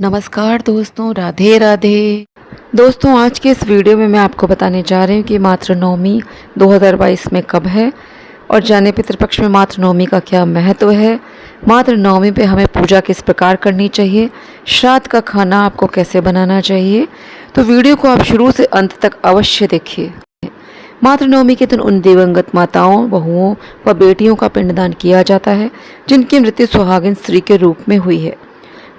नमस्कार दोस्तों, राधे राधे। दोस्तों, आज के इस वीडियो में मैं आपको बताने जा रही हूँ कि मातृ नवमी 2022 में कब है और जाने पितृपक्ष में मातृ नवमी का क्या महत्व है। मातृ नवमी पे हमें पूजा किस प्रकार करनी चाहिए, श्राद्ध का खाना आपको कैसे बनाना चाहिए। तो वीडियो को आप शुरू से अंत तक अवश्य देखिए। मातृ नवमी के दिन उन दिवंगत माताओं, बहुओं व बेटियों का पिंडदान किया जाता है जिनकी मृत्यु सुहागिन स्त्री के रूप में हुई है।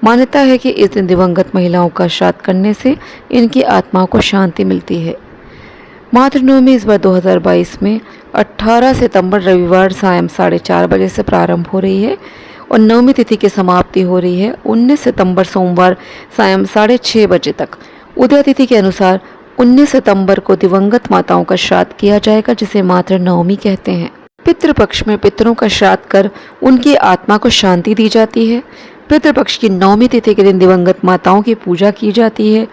मान्यता है कि इस दिन दिवंगत महिलाओं का श्राद्ध करने से इनकी आत्माओं को शांति मिलती है। मातृ नवमी इस बार 2022 में 18 सितंबर रविवार सायं 4:30 बजे से प्रारंभ हो रही है और नवमी तिथि की समाप्ति हो रही है 19 सितंबर सोमवार सायं 6:30 बजे तक। उदय तिथि के अनुसार 19 सितंबर को दिवंगत माताओं का श्राद्ध किया जाएगा, जिसे मातृ नवमी कहते हैं। पितृपक्ष में पितरों का श्राद्ध कर उनकी आत्मा को शांति दी जाती है। पितृपक्ष की नवमी तिथि के दिन दिवंगत माताओं की पूजा की जाती है।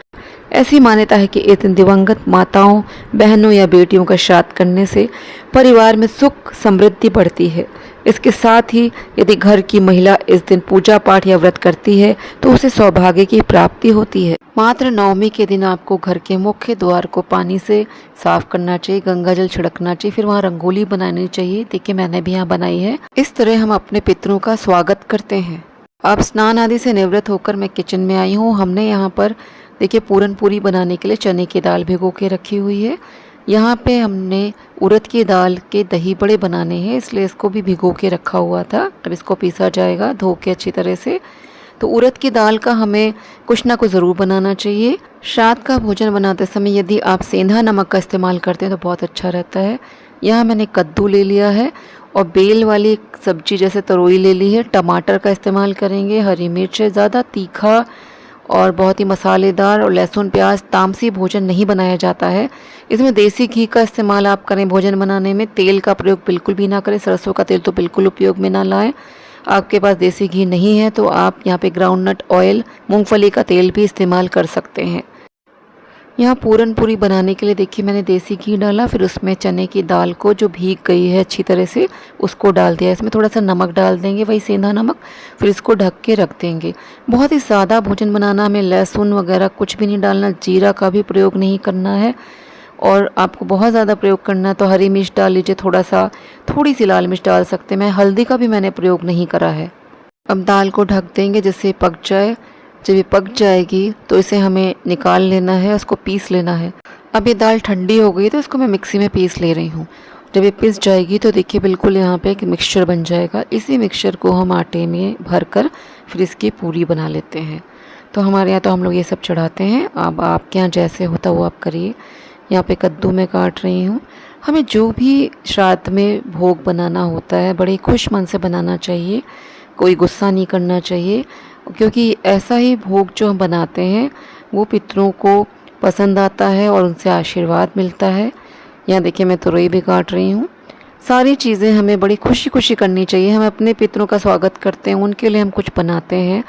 ऐसी मान्यता है कि इस दिन दिवंगत माताओं, बहनों या बेटियों का श्राद्ध करने से परिवार में सुख समृद्धि बढ़ती है। इसके साथ ही यदि घर की महिला इस दिन पूजा पाठ या व्रत करती है तो उसे सौभाग्य की प्राप्ति होती है। मातृ नवमी के दिन आपको घर के मुख्य द्वार को पानी से साफ करना चाहिए, गंगा जल छिड़कना चाहिए, फिर वहाँ रंगोली बनानी चाहिए। देखिए, मैंने भी यहाँ बनाई है। इस तरह हम अपने पितरों का स्वागत करते हैं। अब स्नान आदि से निवृत्त होकर मैं किचन में आई हूँ। हमने यहाँ पर देखिए पूरन पूरी बनाने के लिए चने की दाल भिगो के रखी हुई है। यहाँ पे हमने उड़द की दाल के दही बड़े बनाने हैं, इसलिए इसको भी भिगो के रखा हुआ था। अब इसको पीसा जाएगा धो के अच्छी तरह से। तो उड़द की दाल का हमें कुछ ना कुछ ज़रूर बनाना चाहिए। श्राद्ध का भोजन बनाते समय यदि आप सेंधा नमक का इस्तेमाल करते हैं तो बहुत अच्छा रहता है। यहाँ मैंने कद्दू ले लिया है और बेल वाली सब्जी जैसे तरोई ले ली है। टमाटर का इस्तेमाल करेंगे, हरी मिर्च है। ज़्यादा तीखा और बहुत ही मसालेदार और लहसुन प्याज तामसी भोजन नहीं बनाया जाता है। इसमें देसी घी का इस्तेमाल आप करें भोजन बनाने में। तेल का प्रयोग बिल्कुल भी ना करें, सरसों का तेल तो बिल्कुल उपयोग में ना लाएं। आपके पास देसी घी नहीं है तो आप यहाँ पे ग्राउंडनट ऑयल, मूंगफली का तेल भी इस्तेमाल कर सकते हैं। यहाँ पूरन पूरी बनाने के लिए देखिए मैंने देसी घी डाला, फिर उसमें चने की दाल को जो भीग गई है अच्छी तरह से उसको डाल दिया। इसमें थोड़ा सा नमक डाल देंगे, वही सेंधा नमक। फिर इसको ढक के रख देंगे। बहुत ही सादा भोजन बनाना, हमें लहसुन वगैरह कुछ भी नहीं डालना, जीरा का भी प्रयोग नहीं करना है। और आपको बहुत ज़्यादा प्रयोग करना है तो हरी मिर्च डाल लीजिए, थोड़ी सी लाल मिर्च डाल सकते हैं। मैं हल्दी का भी मैंने प्रयोग नहीं करा है। अब दाल को ढक देंगे जिससे पक जाए। जब ये पक जाएगी तो इसे हमें निकाल लेना है, उसको पीस लेना है। अब ये दाल ठंडी हो गई तो इसको मैं मिक्सी में पीस ले रही हूँ। जब ये पिस जाएगी तो देखिए बिल्कुल यहाँ पे एक मिक्सचर बन जाएगा। इसी मिक्सचर को हम आटे में भरकर फिर इसकी पूरी बना लेते हैं। तो हमारे यहाँ तो हम लोग ये सब चढ़ाते हैं। अब आपके यहाँ जैसे होता वो आप करिए। यहाँ पे कद्दू मैं काट रही हूँ। हमें जो भी श्राद्ध में भोग बनाना होता है बड़े खुश मन से बनाना चाहिए, कोई गुस्सा नहीं करना चाहिए, क्योंकि ऐसा ही भोग जो हम बनाते हैं वो पितरों को पसंद आता है और उनसे आशीर्वाद मिलता है। यहाँ देखिए मैं तुरई भी काट रही हूँ। सारी चीज़ें हमें बड़ी खुशी खुशी करनी चाहिए। हम अपने पितरों का स्वागत करते हैं, उनके लिए हम कुछ बनाते हैं।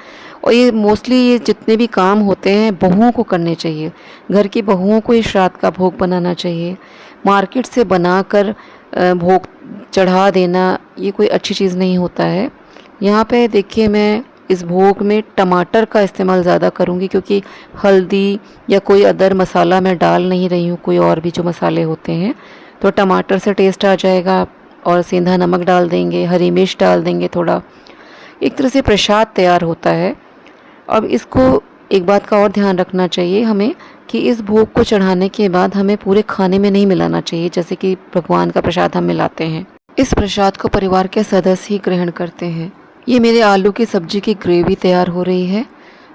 और ये मोस्टली ये जितने भी काम होते हैं बहुओं को करने चाहिए। घर की बहुओं को ये श्राद्ध का भोग बनाना चाहिए। मार्केट से बनाकर भोग चढ़ा देना ये कोई अच्छी चीज़ नहीं होता है। यहाँ पे देखिए मैं इस भोग में टमाटर का इस्तेमाल ज़्यादा करूँगी, क्योंकि हल्दी या कोई अदर मसाला मैं डाल नहीं रही हूँ, कोई और भी जो मसाले होते हैं। तो टमाटर से टेस्ट आ जाएगा। और सेंधा नमक डाल देंगे, हरी मिर्च डाल देंगे थोड़ा। एक तरह से प्रसाद तैयार होता है। अब इसको एक बात का और ध्यान रखना चाहिए हमें कि इस भोग को चढ़ाने के बाद हमें पूरे खाने में नहीं मिलाना चाहिए, जैसे कि भगवान का प्रसाद हम मिलाते हैं। इस प्रसाद को परिवार के सदस्य ही ग्रहण करते हैं। ये मेरे आलू की सब्जी की ग्रेवी तैयार हो रही है।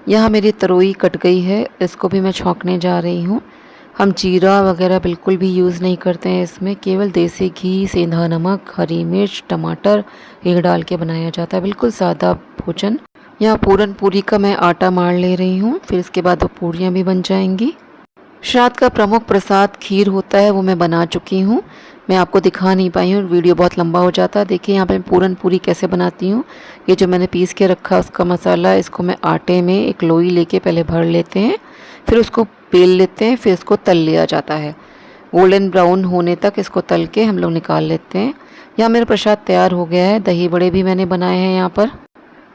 यहाँ मेरी तरोई कट गई है, इसको भी मैं छौंकने जा रही हूँ। हम जीरा वगैरह बिल्कुल भी यूज़ नहीं करते हैं इसमें, केवल देसी घी, सेंधा नमक, हरी मिर्च, टमाटर ये डाल के बनाया जाता है। बिल्कुल सादा भोजन। यहाँ पूरन पूरी का मैं आटा मार ले रही हूँ, फिर इसके बाद वो पूरियाँ भी बन जाएंगी। श्राद्ध का प्रमुख प्रसाद खीर होता है, वो मैं बना चुकी हूँ। मैं आपको दिखा नहीं पाई हूँ, वीडियो बहुत लंबा हो जाता है। देखिए यहाँ पे मैं पूरन पूरी कैसे बनाती हूँ। ये जो मैंने पीस के रखा उसका मसाला, इसको मैं आटे में एक लोई लेके पहले भर लेते हैं, फिर उसको बेल लेते हैं, फिर इसको तल लिया जाता है। गोल्डन ब्राउन होने तक इसको तल के हम लोग निकाल लेते हैं। यहाँ मेरा प्रसाद तैयार हो गया है। दही बड़े भी मैंने बनाए हैं यहाँ पर।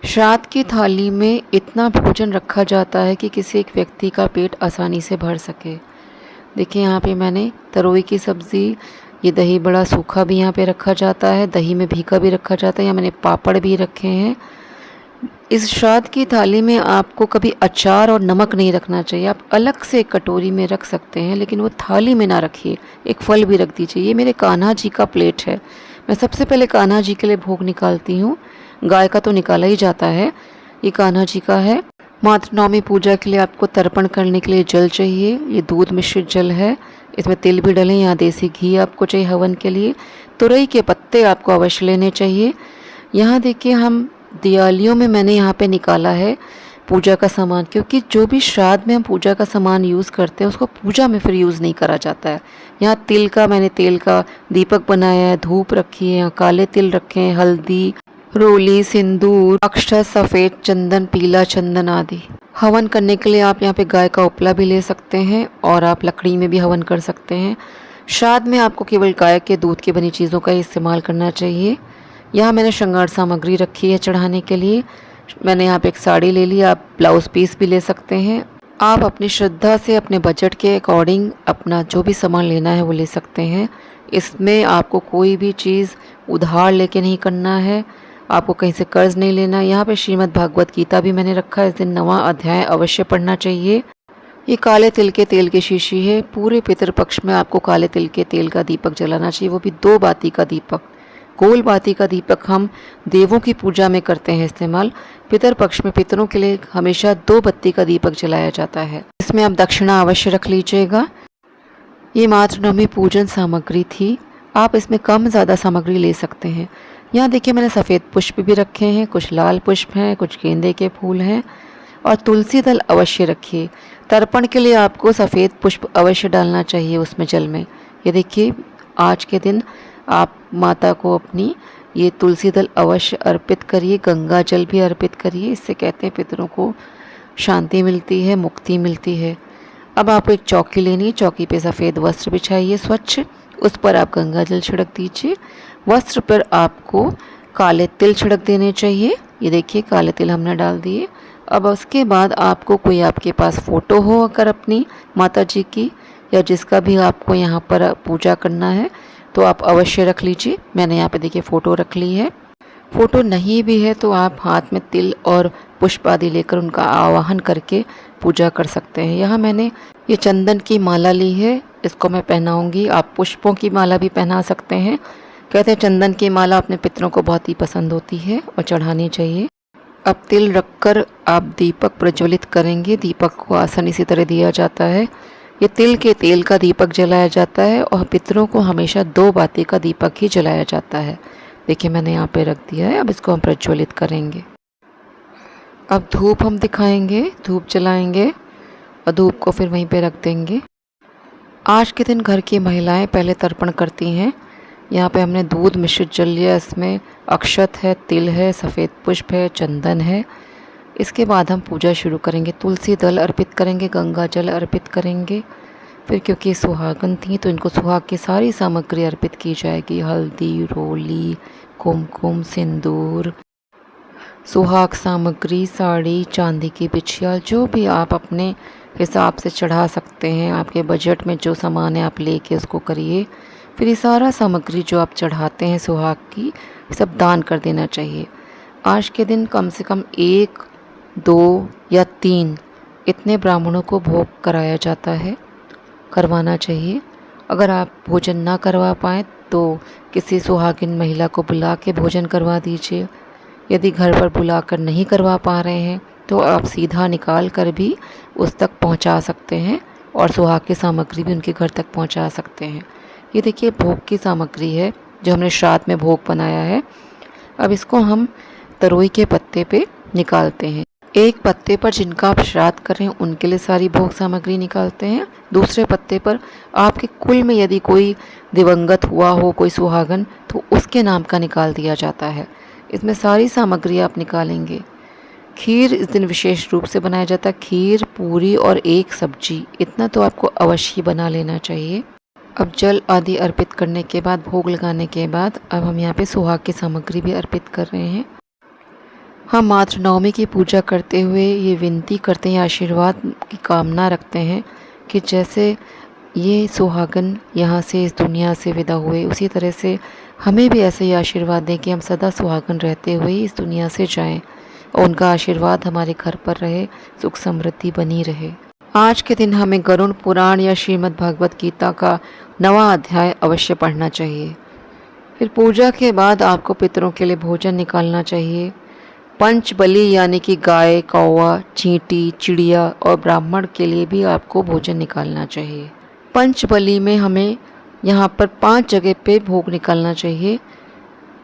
श्राद्ध की थाली में इतना भोजन रखा जाता है कि किसी एक व्यक्ति का पेट आसानी से भर सके। देखिए यहाँ पे मैंने तरोई की सब्ज़ी, ये दही बड़ा सूखा भी यहाँ पे रखा जाता है, दही में भीगा भी रखा जाता है, यहाँ मैंने पापड़ भी रखे हैं। इस श्राद्ध की थाली में आपको कभी अचार और नमक नहीं रखना चाहिए। आप अलग से एक कटोरी में रख सकते हैं, लेकिन वो थाली में ना रखिए। एक फल भी रख दीजिए। ये मेरे कान्हा जी का प्लेट है। मैं सबसे पहले कान्हा जी के लिए भोग निकालती हूँ। गाय का तो निकाला ही जाता है, ये कान्हा जी का है। मातृ नवमी पूजा के लिए आपको तर्पण करने के लिए जल चाहिए। ये दूध मिश्रित जल है, इसमें तिल भी डलें। यहाँ देसी घी आपको चाहिए हवन के लिए। तुरई के पत्ते आपको अवश्य लेने चाहिए। यहाँ देखिए हम दिवालियों में मैंने यहाँ पे निकाला है पूजा का सामान, क्योंकि जो भी श्राद्ध में हम पूजा का सामान यूज़ करते हैं उसको पूजा में फिर यूज़ नहीं करा जाता है। यहाँ तिल का मैंने तेल का दीपक बनाया है, धूप रखी है, यहाँ काले तिल रखे हैं, हल्दी, रोली, सिंदूर, अक्षत, सफ़ेद चंदन, पीला चंदन आदि। हवन करने के लिए आप यहाँ पे गाय का उपला भी ले सकते हैं और आप लकड़ी में भी हवन कर सकते हैं। श्राद्ध में आपको केवल गाय के दूध की बनी चीज़ों का ही इस्तेमाल करना चाहिए। यहाँ मैंने श्रृंगार सामग्री रखी है चढ़ाने के लिए। मैंने यहाँ पे एक साड़ी ले ली, आप ब्लाउज़ पीस भी ले सकते हैं। आप अपनी श्रद्धा से अपने बजट के अकॉर्डिंग अपना जो भी सामान लेना है वो ले सकते हैं। इसमें आपको कोई भी चीज़ उधार लेके नहीं करना है, आपको कहीं से कर्ज नहीं लेना। यहाँ पे श्रीमद् भागवत गीता भी मैंने रखा है, इस दिन 9वां अध्याय अवश्य पढ़ना चाहिए। ये काले तिल के तेल की शीशी है। पूरे पितृपक्ष में आपको काले तिल के तेल का दीपक जलाना चाहिए, वो भी 2 बाती का दीपक। गोल बाती का दीपक हम देवों की पूजा में करते हैं इस्तेमाल। पितृपक्ष में पितरों के लिए हमेशा 2 बत्ती का दीपक जलाया जाता है। इसमें आप दक्षिणा अवश्य रख लीजिएगा। ये मातृ नवमी पूजन सामग्री थी, आप इसमें कम ज़्यादा सामग्री ले सकते हैं। यहाँ देखिए मैंने सफ़ेद पुष्प भी रखे हैं, कुछ लाल पुष्प हैं, कुछ गेंदे के फूल हैं और तुलसी दल अवश्य रखिए। तर्पण के लिए आपको सफ़ेद पुष्प अवश्य डालना चाहिए उसमें जल में। ये देखिए आज के दिन आप माता को अपनी ये तुलसी दल अवश्य अर्पित करिए, गंगा जल भी अर्पित करिए। इससे कहते हैं पितरों को शांति मिलती है, मुक्ति मिलती है। अब आपको एक चौकी लेनी है, चौकी पे सफ़ेद वस्त्र बिछाइए स्वच्छ, उस पर आप गंगा जल छिड़क दीजिए। वस्त्र पर आपको काले तिल छिड़क देने चाहिए। ये देखिए काले तिल हमने डाल दिए। अब उसके बाद आपको कोई आपके पास फ़ोटो हो अगर अपनी माता जी की या जिसका भी आपको यहाँ पर पूजा करना है तो आप अवश्य रख लीजिए। मैंने यहाँ पे देखिए फ़ोटो रख ली है। फ़ोटो नहीं भी है तो आप हाथ में तिल और पुष्प आदि लेकर उनका आवाहन करके पूजा कर सकते हैं। यहाँ मैंने ये चंदन की माला ली है, इसको मैं पहनाऊँगी। आप पुष्पों की माला भी पहना सकते हैं। कहते हैं चंदन की माला अपने पितरों को बहुत ही पसंद होती है और चढ़ानी चाहिए। अब तिल रखकर आप दीपक प्रज्वलित करेंगे। दीपक को आसन इसी तरह दिया जाता है। ये तिल के तेल का दीपक जलाया जाता है और पितरों को हमेशा 2 बाती का दीपक ही जलाया जाता है। देखिए मैंने यहाँ पे रख दिया है। अब इसको हम प्रज्वलित करेंगे। अब धूप हम दिखाएंगे, धूप जलाएंगे और धूप को फिर वहीं पे रख देंगे। आज के दिन घर की महिलाएं पहले तर्पण करती हैं। यहाँ पे हमने दूध मिश्रित जल लिया, इसमें अक्षत है, तिल है, सफ़ेद पुष्प है, चंदन है। इसके बाद हम पूजा शुरू करेंगे। तुलसी दल अर्पित करेंगे, गंगा जल अर्पित करेंगे। फिर क्योंकि सुहागन थी तो इनको सुहाग की सारी सामग्री अर्पित की जाएगी। हल्दी, रोली, कुमकुम, सिंदूर, सुहाग सामग्री, साड़ी, चांदी की बिछिया, जो भी आप अपने हिसाब से चढ़ा सकते हैं। आपके बजट में जो सामान है आप लेके उसको करिए। फिर ये सारा सामग्री जो आप चढ़ाते हैं सुहाग की, सब दान कर देना चाहिए। आज के दिन कम से कम 1, 2 या 3 इतने ब्राह्मणों को भोग कराया जाता है, करवाना चाहिए। अगर आप भोजन ना करवा पाएँ तो किसी सुहागिन महिला को बुला के भोजन करवा दीजिए। यदि घर पर बुलाकर नहीं करवा पा रहे हैं तो आप सीधा निकाल कर भी उस तक पहुंचा सकते हैं और सुहाग की सामग्री भी उनके घर तक पहुंचा सकते हैं। ये देखिए भोग की सामग्री है जो हमने श्राद्ध में भोग बनाया है। अब इसको हम तरोई के पत्ते पे निकालते हैं। एक पत्ते पर जिनका आप श्राद्ध कर रहे हैं उनके लिए सारी भोग सामग्री निकालते हैं। दूसरे पत्ते पर आपके कुल में यदि कोई दिवंगत हुआ हो, कोई सुहागन, तो उसके नाम का निकाल दिया जाता है। इसमें सारी सामग्री आप निकालेंगे। खीर इस दिन विशेष रूप से बनाया जाता है। खीर, पूरी और एक सब्जी, इतना तो आपको अवश्य बना लेना चाहिए। अब जल आदि अर्पित करने के बाद, भोग लगाने के बाद, अब हम यहाँ पे सुहाग की सामग्री भी अर्पित कर रहे हैं। हम मातृ नवमी की पूजा करते हुए ये विनती करते हैं, आशीर्वाद की कामना रखते हैं कि जैसे ये सुहागन यहाँ से इस दुनिया से विदा हुए, उसी तरह से हमें भी ऐसे ही आशीर्वाद दें कि हम सदा सुहागन रहते हुए इस दुनिया से जाएं और उनका आशीर्वाद हमारे घर पर रहे, सुख समृद्धि बनी रहे। आज के दिन हमें गरुड़ पुराण या श्रीमद् भागवत गीता का 9वां अध्याय अवश्य पढ़ना चाहिए। फिर पूजा के बाद आपको पितरों के लिए भोजन निकालना चाहिए। पंच बलि यानी कि गाय, कौवा, चींटी, चिड़िया और ब्राह्मण के लिए भी आपको भोजन निकालना चाहिए। पंच बलि में हमें यहाँ पर 5 जगह पे भोग निकालना चाहिए।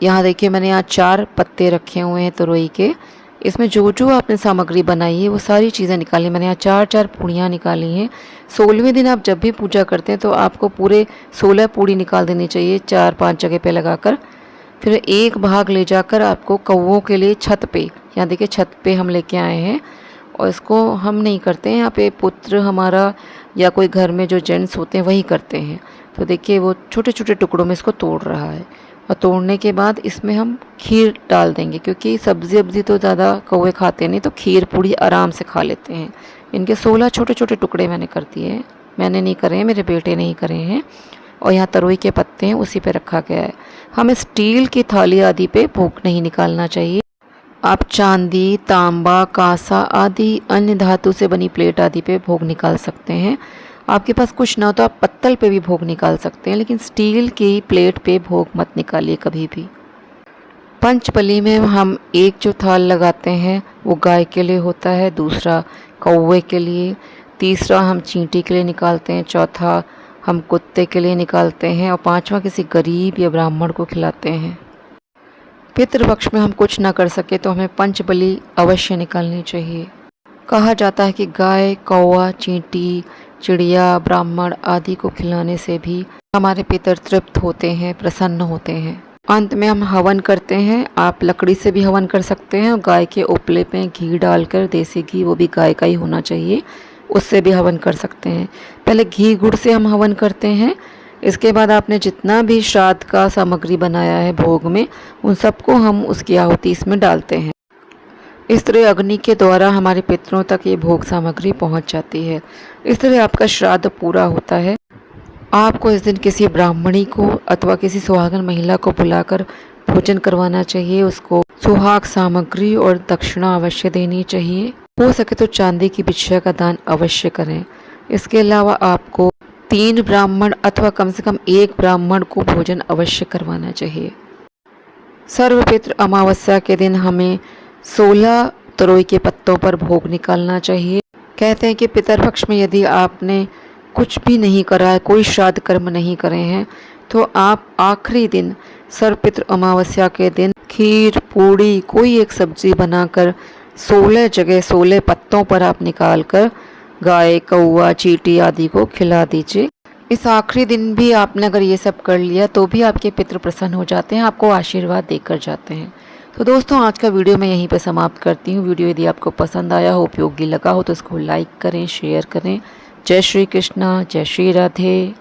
यहाँ देखिए मैंने यहाँ 4 पत्ते रखे हुए हैं तरोई के। इसमें जो जो आपने सामग्री बनाई है वो सारी चीज़ें निकाली। मैंने यहाँ 4-4 पूड़ियाँ निकाली हैं। 16वें दिन आप जब भी पूजा करते हैं तो आपको पूरे 16 पूड़ी निकाल देनी चाहिए 4-5 जगह पे लगाकर। फिर एक भाग ले जाकर आपको कौवों के लिए छत पे, यहाँ देखिए छत पे हम लेके आए हैं और इसको हम नहीं करते हैं, यहाँ पे पुत्र हमारा या कोई घर में जो जेंट्स होते हैं वही करते हैं। तो देखिए वो छोटे छोटे टुकड़ों में इसको तोड़ रहा है और तोड़ने के बाद इसमें हम खीर डाल देंगे, क्योंकि सब्ज़ी अब्जी तो ज़्यादा कौवे खाते नहीं, तो खीर पूड़ी आराम से खा लेते हैं। इनके 16 छोटे छोटे टुकड़े मैंने कर दिए हैं। मैंने नहीं करे हैं, मेरे बेटे नहीं करे हैं। और यहाँ तरोई के पत्ते हैं, उसी पे रखा गया है। हमें स्टील की थाली आदि पे भोग नहीं निकालना चाहिए। आप चांदी, तांबा, कांसा आदि अन्य धातु से बनी प्लेट आदि पे भोग निकाल सकते हैं। आपके पास कुछ ना हो तो आप पत्तल पे भी भोग निकाल सकते हैं, लेकिन स्टील की प्लेट पे भोग मत निकालिए कभी भी। पंचबली में हम एक जो थाल लगाते हैं वो गाय के लिए होता है, दूसरा कौवे के लिए, तीसरा हम चींटी के लिए निकालते हैं, चौथा हम कुत्ते के लिए निकालते हैं और पांचवा किसी गरीब या ब्राह्मण को खिलाते हैं। पितृपक्ष में हम कुछ ना कर सके तो हमें पंचबली अवश्य निकालनी चाहिए। कहा जाता है कि गाय, कौवा, चींटी, चिड़िया, ब्राह्मण आदि को खिलाने से भी हमारे पितर तृप्त होते हैं, प्रसन्न होते हैं। अंत में हम हवन करते हैं। आप लकड़ी से भी हवन कर सकते हैं और गाय के उपले पे घी डालकर, देसी घी, वो भी गाय का ही होना चाहिए, उससे भी हवन कर सकते हैं। पहले घी गुड़ से हम हवन करते हैं। इसके बाद आपने जितना भी श्राद्ध का सामग्री बनाया है भोग में, उन सबको हम उसकी आहुति इसमें डालते हैं। इस तरह अग्नि के द्वारा हमारे पितरों तक ये भोग सामग्री पहुंच जाती है। इस तरह आपका श्राद्ध पूरा होता है। आपको इस दिन किसी ब्राह्मणी को अथवा किसी सुहागन महिला को बुलाकर भोजन करवाना चाहिए। उसको सुहाग सामग्री और दक्षिणा अवश्य देनी चाहिए। हो सके तो चांदी की बिछिया का दान अवश्य करें। इसके अलावा आपको 3 ब्राह्मण अथवा कम से कम 1 ब्राह्मण को भोजन अवश्य करवाना चाहिए। सर्वपितृ अमावस्या के दिन हमें 16 तरोई के पत्तों पर भोग निकालना चाहिए। कहते हैं कि पितरपक्ष में यदि आपने कुछ भी नहीं करा है, कोई श्राद्ध कर्म नहीं करे हैं, तो आप आखिरी दिन सर्वपितृ अमावस्या के दिन खीर, पूड़ी, कोई एक सब्जी बनाकर 16 जगह 16 पत्तों पर आप निकाल कर गाय, कौवा, चींटी आदि को खिला दीजिए। इस आखिरी दिन भी आपने अगर ये सब कर लिया तो भी आपके पितृ प्रसन्न हो जाते हैं, आपको आशीर्वाद देकर जाते हैं। तो दोस्तों आज का वीडियो मैं यहीं पर समाप्त करती हूँ। वीडियो यदि आपको पसंद आया हो, उपयोगी लगा हो तो इसको लाइक करें, शेयर करें। जय श्री कृष्णा, जय श्री राधे।